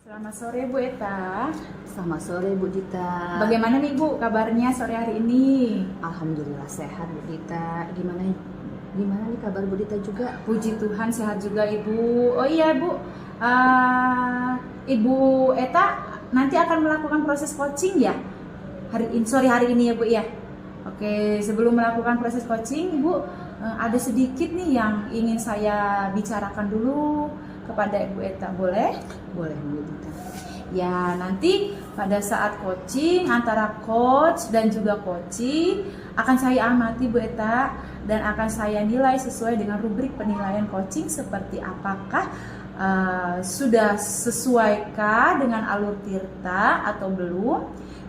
Selamat sore Bu Eta. Selamat sore Bu Dita. Bagaimana nih Bu kabarnya sore hari ini? Alhamdulillah sehat Bu Dita. Gimana nih kabar Bu Dita juga? Puji Tuhan sehat juga Ibu. Oh iya Bu, Ibu Eta nanti akan melakukan proses coaching ya? Sore hari ini ya Bu ya? Oke, sebelum melakukan proses coaching Ibu, ada sedikit nih yang ingin saya bicarakan dulu kepada Ibu Eta, boleh? Boleh Bu Dita. Ya, nanti pada saat coaching antara coach dan juga coaching akan saya amati Bu Eta dan akan saya nilai sesuai dengan rubrik penilaian coaching seperti apakah sudah sesuaikah dengan alur Tirta atau belum.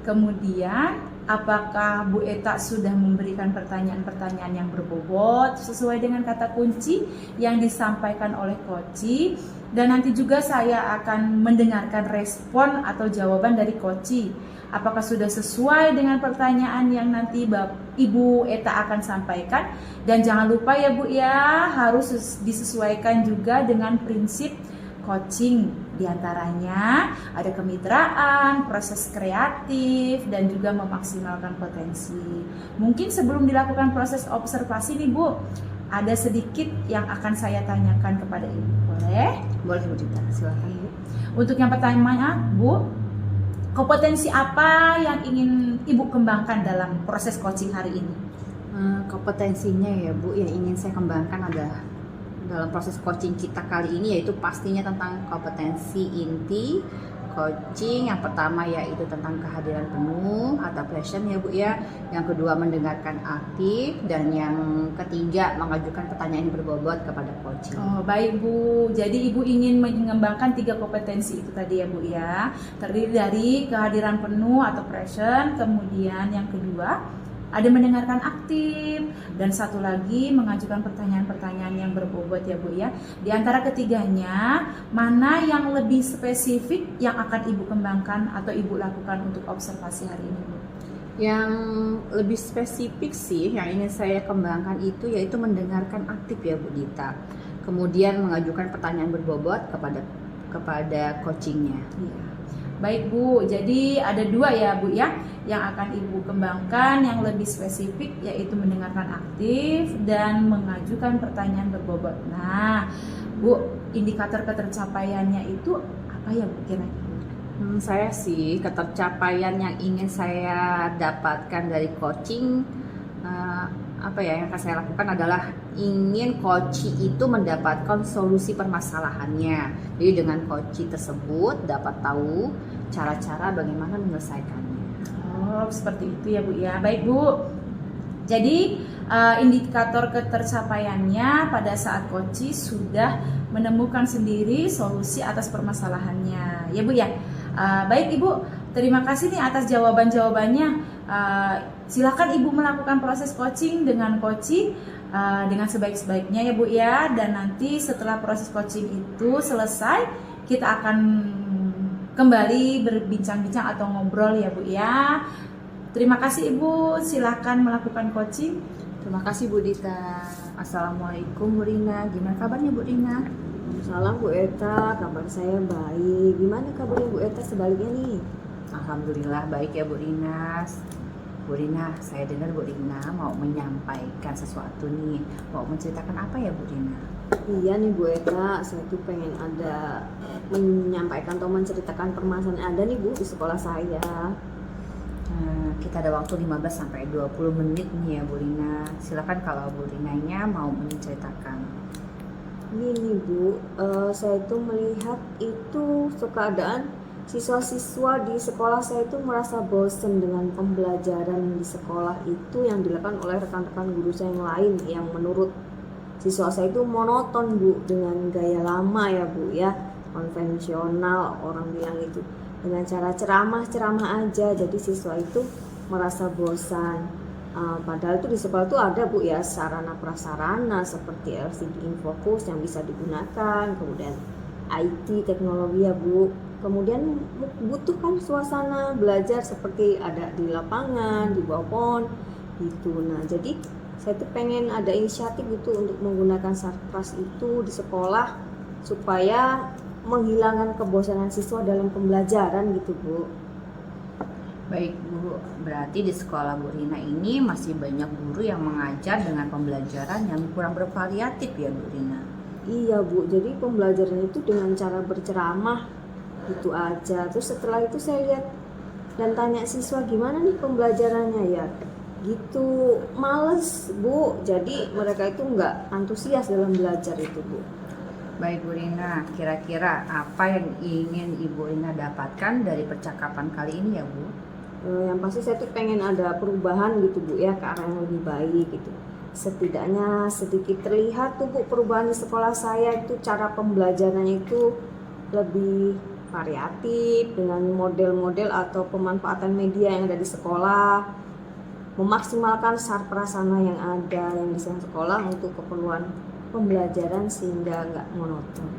Kemudian apakah Bu Eta sudah memberikan pertanyaan-pertanyaan yang berbobot sesuai dengan kata kunci yang disampaikan oleh coach. Dan nanti juga saya akan mendengarkan respon atau jawaban dari coach. Apakah sudah sesuai dengan pertanyaan yang nanti Ibu Eta akan sampaikan. Dan jangan lupa ya Bu ya, harus disesuaikan juga dengan prinsip coaching. Di antaranya ada kemitraan, proses kreatif, dan juga memaksimalkan potensi. Mungkin sebelum dilakukan proses observasi nih Bu, ada sedikit yang akan saya tanyakan kepada Ibu. Boleh? Boleh Bu Dita, silakan Bu. Untuk yang pertama Bu, kompetensi apa yang ingin Ibu kembangkan dalam proses coaching hari ini? Kompetensinya ya Bu, yang ingin saya kembangkan adalah dalam proses coaching kita kali ini yaitu pastinya tentang kompetensi inti coaching. Yang pertama yaitu tentang kehadiran penuh atau passion ya Bu ya. Yang kedua mendengarkan aktif, dan yang ketiga mengajukan pertanyaan yang berbobot kepada coaching. Oh baik Bu, jadi Ibu ingin mengembangkan 3 kompetensi itu tadi ya Bu ya. Terdiri dari kehadiran penuh atau passion, kemudian yang kedua ada mendengarkan aktif, dan satu lagi mengajukan pertanyaan-pertanyaan yang berbobot ya Bu ya. Di antara ketiganya, mana yang lebih spesifik yang akan Ibu kembangkan atau Ibu lakukan untuk observasi hari ini Bu? Yang lebih spesifik sih yang ingin saya kembangkan itu yaitu mendengarkan aktif ya Bu Dita. Kemudian mengajukan pertanyaan berbobot kepada coachingnya. Iya. Baik Bu, jadi ada 2 ya Bu ya yang akan Ibu kembangkan. Yang lebih spesifik yaitu mendengarkan aktif dan mengajukan pertanyaan berbobot. Nah Bu, indikator ketercapaiannya itu apa ya Bu kira-kira? Saya sih ketercapaian yang ingin saya dapatkan dari coaching, yang akan saya lakukan adalah ingin coach itu mendapatkan solusi permasalahannya. Jadi dengan coach tersebut dapat tahu cara-cara bagaimana menyelesaikannya. Oh seperti itu ya Bu ya. Baik Bu, jadi indikator ketercapaiannya pada saat coach sudah menemukan sendiri solusi atas permasalahannya ya Bu ya. Baik Ibu, terima kasih nih atas jawaban-jawabannya. Silakan Ibu melakukan proses coaching dengan coaching dengan sebaik-baiknya ya Bu ya. Dan nanti setelah proses coaching itu selesai, kita akan kembali berbincang-bincang atau ngobrol ya Bu ya. Terima kasih Ibu, silakan melakukan coaching. Terima kasih Bu Dita. Assalamualaikum Bu Rina. Gimana kabarnya Bu Rina? Salam Bu Eta, kabar saya baik. Gimana kabarnya Bu Eta sebaliknya nih? Alhamdulillah baik ya Bu Rina. Bu Rina, saya dengar Bu Rina mau menyampaikan sesuatu nih. Mau menceritakan apa ya Bu Rina? Iya nih Bu Eta, saya tuh pengen menyampaikan atau menceritakan permasalahan ada nih Bu di sekolah saya. Kita ada waktu 15 sampai 20 menit nih ya Bu Rina. Silakan kalau Bu Rinanya mau menceritakan. Gini Bu, saya tuh melihat itu keadaan siswa-siswa di sekolah saya itu merasa bosan dengan pembelajaran di sekolah itu yang dilakukan oleh rekan-rekan guru saya yang lain, yang menurut siswa saya itu monoton Bu, dengan gaya lama ya Bu ya, konvensional orang bilang itu, dengan cara ceramah-ceramah aja. Jadi siswa itu merasa bosan. Padahal itu di sekolah itu ada Bu ya sarana prasarana seperti LCD Infocus yang bisa digunakan, kemudian IT teknologi ya Bu. Kemudian butuhkan suasana belajar seperti ada di lapangan, di bawah pohon gitu. Nah jadi saya tuh pengen ada inisiatif gitu untuk menggunakan sarpras itu di sekolah supaya menghilangkan kebosanan siswa dalam pembelajaran gitu Bu. Baik Bu, berarti di sekolah Bu Rina ini masih banyak guru yang mengajar dengan pembelajaran yang kurang bervariatif ya Bu Rina? Iya Bu, jadi pembelajaran itu dengan cara berceramah gitu aja. Terus setelah itu saya lihat dan tanya siswa gimana nih pembelajarannya ya, gitu males Bu. Jadi mereka itu nggak antusias dalam belajar itu Bu. Baik Bu Rina, kira-kira apa yang ingin Ibu Rina dapatkan dari percakapan kali ini ya Bu? Yang pasti saya tuh pengen ada perubahan gitu Bu ya, ke arah yang lebih baik gitu. Setidaknya sedikit terlihat tuh Bu perubahan di sekolah saya, itu cara pembelajarannya itu lebih variatif dengan model-model atau pemanfaatan media yang ada di sekolah, memaksimalkan sarprasana yang ada yang di sekolah untuk keperluan pembelajaran sehingga nggak monoton.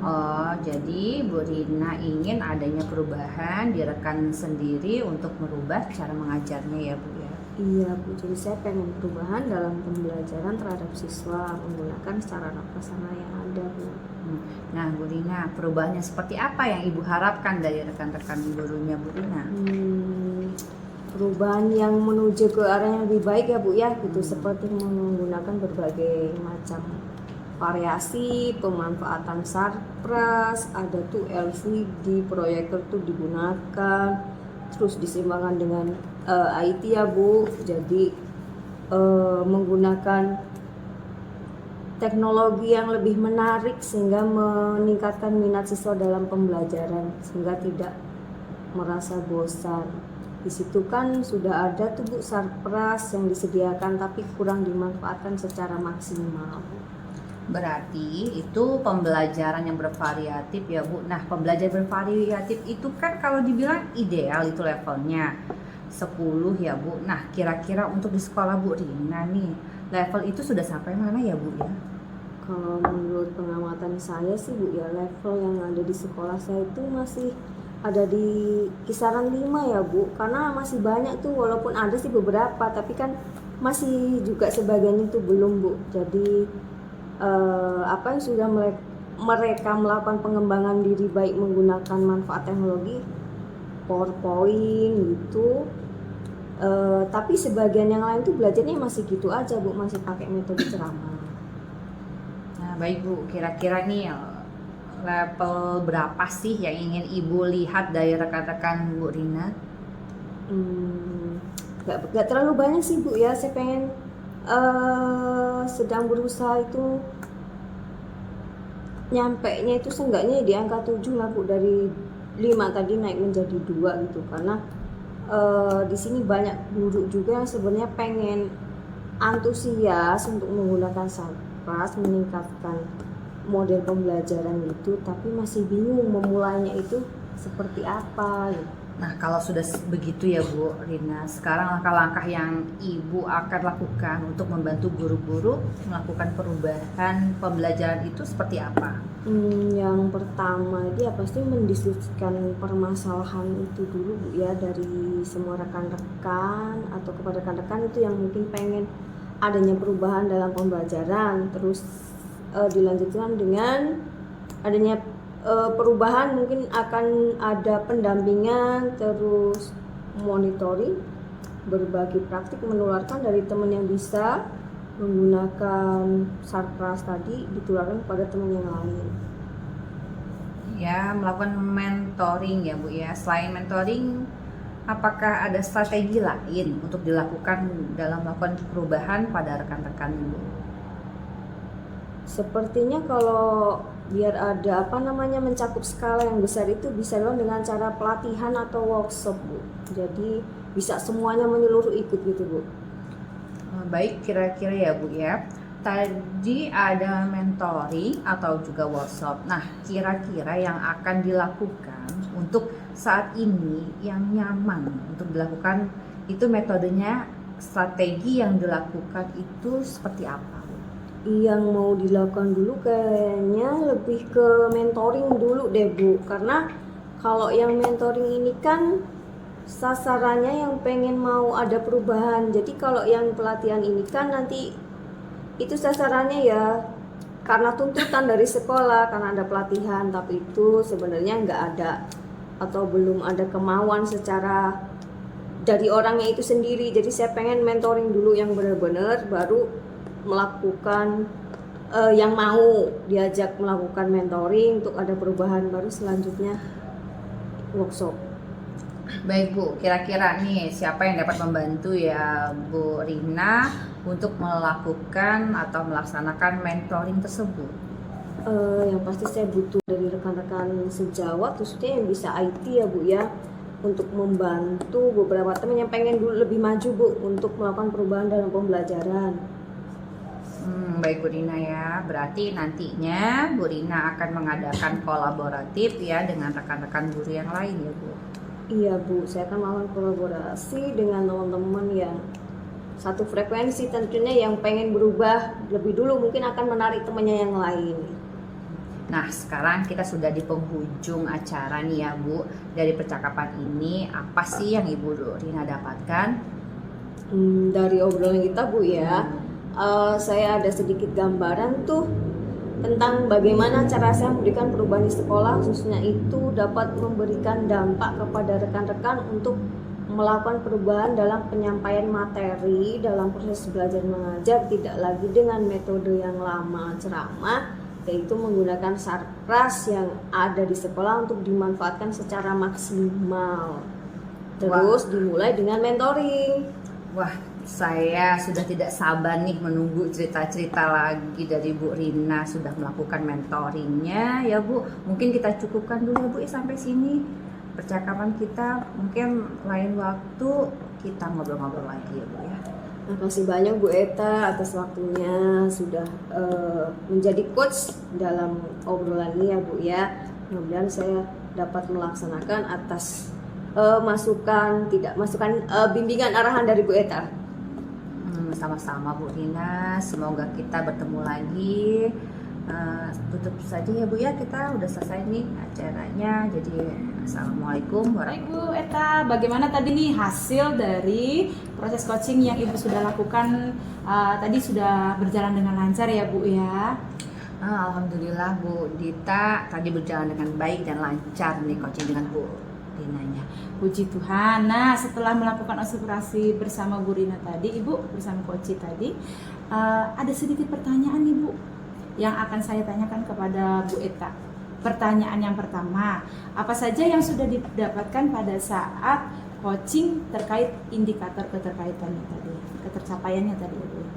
Oh, jadi Bu Rina ingin adanya perubahan di rekan sendiri untuk merubah cara mengajarnya ya Bu ya? Iya Bu, jadi saya pengen perubahan dalam pembelajaran terhadap siswa menggunakan sarana prasarana yang ada Bu. Nah Bu Rina, perubahannya seperti apa yang Ibu harapkan dari rekan-rekan gurunya Bu Rina? Perubahan yang menuju ke arah yang lebih baik ya Bu ya, gitu seperti menggunakan berbagai macam variasi pemanfaatan sarpras, ada tuh LCD proyektor tuh digunakan, terus diseimbangkan dengan IT ya Bu, jadi menggunakan teknologi yang lebih menarik sehingga meningkatkan minat siswa dalam pembelajaran sehingga tidak merasa bosan. Di situ kan sudah ada tuh Bu sarpras yang disediakan tapi kurang dimanfaatkan secara maksimal. Berarti itu pembelajaran yang bervariatif ya Bu. Nah, pembelajaran bervariatif itu kan kalau dibilang ideal itu levelnya 10 ya Bu. Nah, kira-kira untuk di sekolah Bu Rina nih, level itu sudah sampai mana ya Bu ya? Kalau menurut pengamatan saya sih Bu ya, level yang ada di sekolah saya itu masih ada di kisaran 5 ya Bu. Karena masih banyak tuh, walaupun ada sih beberapa, tapi kan masih juga sebagian itu belum Bu. Jadi apa yang sudah mereka melakukan pengembangan diri baik menggunakan manfaat teknologi PowerPoint gitu, tapi sebagian yang lain tuh belajarnya masih gitu aja Bu, masih pakai metode ceramah. Nah, baik Bu, kira-kira nih level berapa sih yang ingin Ibu lihat dari rekan-rekan Bu Rina? Gak terlalu banyak sih Bu ya, saya pengen sedang berusaha itu nyampenya itu seenggaknya di angka 7 lah Bu, dari 5 tadi naik menjadi 2 gitu, karena di sini banyak guru juga yang sebenarnya pengen antusias untuk menggunakan sarpras, meningkatkan model pembelajaran itu, tapi masih bingung memulainya itu seperti apa gitu. Nah, kalau sudah begitu ya Bu Rina, sekarang langkah-langkah yang Ibu akan lakukan untuk membantu guru-guru melakukan perubahan pembelajaran itu seperti apa? Yang pertama dia pasti mendiskusikan permasalahan itu dulu Bu ya, dari semua rekan-rekan atau kepada rekan-rekan itu yang mungkin pengen adanya perubahan dalam pembelajaran. Terus dilanjutkan dengan adanya perubahan, mungkin akan ada pendampingan, terus monitoring, berbagi praktik menularkan dari teman yang bisa menggunakan sarpras tadi, ditularkan kepada teman yang lain. Ya, melakukan mentoring ya Bu ya. Selain mentoring, apakah ada strategi lain untuk dilakukan dalam melakukan perubahan pada rekan-rekan Ibu? Sepertinya kalau biar ada mencakup skala yang besar itu bisa dilakukan dengan cara pelatihan atau workshop Bu. Jadi bisa semuanya menyeluruh ikut gitu Bu. Baik, kira-kira ya Bu ya. Tadi ada mentoring atau juga workshop. Nah, kira-kira yang akan dilakukan untuk saat ini yang nyaman untuk dilakukan itu metodenya, strategi yang dilakukan itu seperti apa? Yang mau dilakukan dulu kayaknya lebih ke mentoring dulu deh Bu, karena kalau yang mentoring ini kan sasarannya yang pengen mau ada perubahan. Jadi kalau yang pelatihan ini kan nanti itu sasarannya ya karena tuntutan dari sekolah, karena ada pelatihan, tapi itu sebenarnya nggak ada atau belum ada kemauan secara dari orangnya itu sendiri. Jadi saya pengen mentoring dulu yang benar-benar, baru melakukan yang mau diajak melakukan mentoring untuk ada perubahan, baru selanjutnya workshop. Baik Bu, kira-kira nih siapa yang dapat membantu ya Bu Rina untuk melakukan atau melaksanakan mentoring tersebut? Yang pasti saya butuh dari rekan-rekan sejawat, khususnya yang bisa IT ya Bu ya, untuk membantu beberapa teman yang pengen dulu lebih maju Bu untuk melakukan perubahan dalam pembelajaran. Baik Bu Rina ya, berarti nantinya Bu Rina akan mengadakan kolaboratif ya dengan rekan-rekan guru yang lain ya Bu? Iya Bu, saya akan melakukan kolaborasi dengan teman-teman yang satu frekuensi, tentunya yang pengen berubah lebih dulu mungkin akan menarik temannya yang lain. Nah sekarang kita sudah di penghujung acara nih ya Bu. Dari percakapan ini apa sih yang Ibu Rina dapatkan? Dari obrolan kita Bu ya, saya ada sedikit gambaran tuh tentang bagaimana cara saya memberikan perubahan di sekolah, khususnya itu dapat memberikan dampak kepada rekan-rekan untuk melakukan perubahan dalam penyampaian materi dalam proses belajar mengajar, tidak lagi dengan metode yang lama ceramah, yaitu menggunakan sarpras yang ada di sekolah untuk dimanfaatkan secara maksimal. Terus dimulai dengan mentoring. Wah, saya sudah tidak sabar nih menunggu cerita-cerita lagi dari Bu Rina sudah melakukan mentoringnya ya Bu. Mungkin kita cukupkan dulu ya Bu ya sampai sini percakapan kita. Mungkin lain waktu kita ngobrol-ngobrol lagi ya Bu ya. Terima kasih banyak Bu Eta atas waktunya sudah menjadi coach dalam obrolan ini ya Bu ya. Mudah-mudahan saya dapat melaksanakan atas bimbingan arahan dari Bu Eta. Sama-sama Bu Rina, semoga kita bertemu lagi. Tutup saja ya Bu ya, kita udah selesai nih acaranya. Jadi assalamualaikum Baik Bu Eta, bagaimana tadi nih hasil dari proses coaching yang Ibu sudah lakukan? Tadi sudah berjalan dengan lancar ya Bu ya? Alhamdulillah Bu Dita, tadi berjalan dengan baik dan lancar nih coaching dengan Bu Rinanya. Puji Tuhan. Nah, setelah melakukan aspirasi bersama Bu Rina tadi, Ibu bersama Koci tadi, ada sedikit pertanyaan nih Bu yang akan saya tanyakan kepada Bu Eta. Pertanyaan yang pertama, apa saja yang sudah didapatkan pada saat coaching terkait indikator keterkaitannya tadi, ketercapaiannya tadi Bu?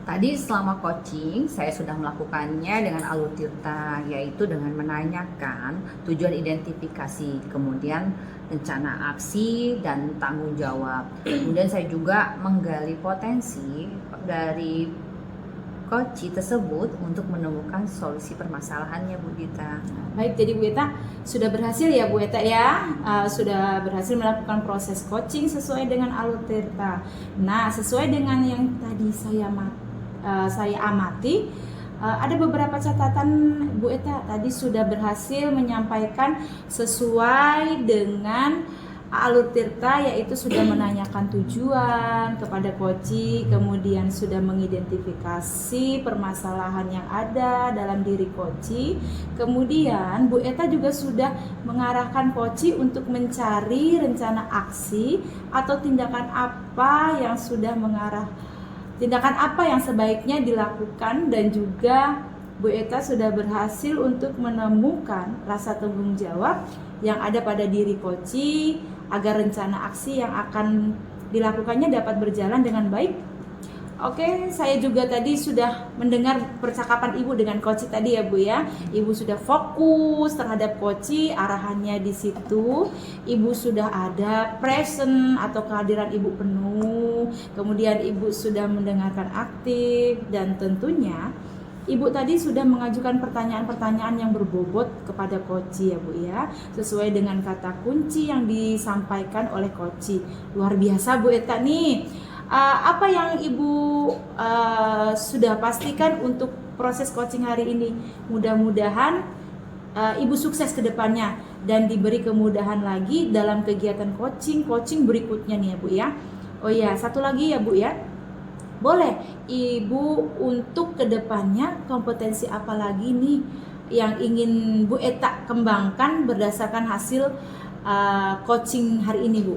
Tadi selama coaching saya sudah melakukannya dengan alur tirta, yaitu dengan menanyakan tujuan identifikasi, kemudian rencana aksi dan tanggung jawab. Kemudian saya juga menggali potensi dari coach tersebut untuk menemukan solusi permasalahannya Bu Dita. Baik, jadi Bu Eta sudah berhasil ya Bu Eta ya, sudah berhasil melakukan proses coaching sesuai dengan alur tirta. Nah, sesuai dengan yang tadi saya amati, ada beberapa catatan Bu Eta tadi sudah berhasil menyampaikan sesuai dengan alur tirta, yaitu sudah menanyakan tujuan kepada coach, kemudian sudah mengidentifikasi permasalahan yang ada dalam diri coach, kemudian Bu Eta juga sudah mengarahkan coach untuk mencari rencana aksi atau tindakan apa yang sebaiknya dilakukan, dan juga Bu Eta sudah berhasil untuk menemukan rasa tanggung jawab yang ada pada diri coach agar rencana aksi yang akan dilakukannya dapat berjalan dengan baik. Oke, saya juga tadi sudah mendengar percakapan Ibu dengan coach tadi ya Bu ya. Ibu sudah fokus terhadap coach, arahannya di situ. Ibu sudah ada present atau kehadiran Ibu penuh. Kemudian Ibu sudah mendengarkan aktif, dan tentunya Ibu tadi sudah mengajukan pertanyaan-pertanyaan yang berbobot kepada coach ya Bu ya, sesuai dengan kata kunci yang disampaikan oleh coach. Luar biasa Bu Eta nih. Apa yang Ibu sudah pastikan untuk proses coaching hari ini? Mudah-mudahan Ibu sukses ke depannya dan diberi kemudahan lagi dalam kegiatan coaching berikutnya nih ya Bu ya. Oh iya, satu lagi ya Bu ya. boleh Ibu untuk kedepannya kompetensi apa lagi nih yang ingin Bu Eta kembangkan berdasarkan hasil coaching hari ini, Bu?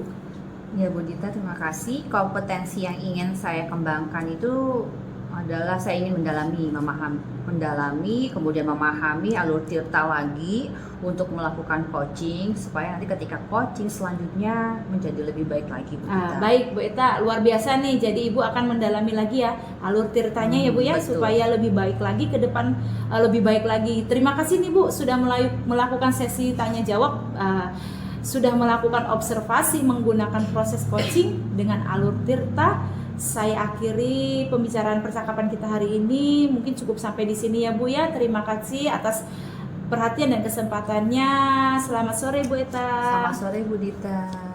Ya Bu Dita, terima kasih. Kompetensi yang ingin saya kembangkan itu adalah saya ingin mendalami, kemudian memahami alur tirta lagi untuk melakukan coaching supaya nanti ketika coaching selanjutnya menjadi lebih baik lagi, Bu Dita. Baik Bu Eta, luar biasa nih. Jadi Ibu akan mendalami lagi ya alur tirtanya ya Bu ya, betul. supaya lebih baik lagi ke depan, lebih baik lagi. Terima kasih nih Bu sudah melakukan sesi tanya jawab, sudah melakukan observasi menggunakan proses coaching dengan alur tirta. Saya akhiri pembicaraan percakapan kita hari ini. Mungkin cukup sampai di sini ya Bu ya. Terima kasih atas perhatian dan kesempatannya. Selamat sore Bu Eta. Selamat sore Bu Dita.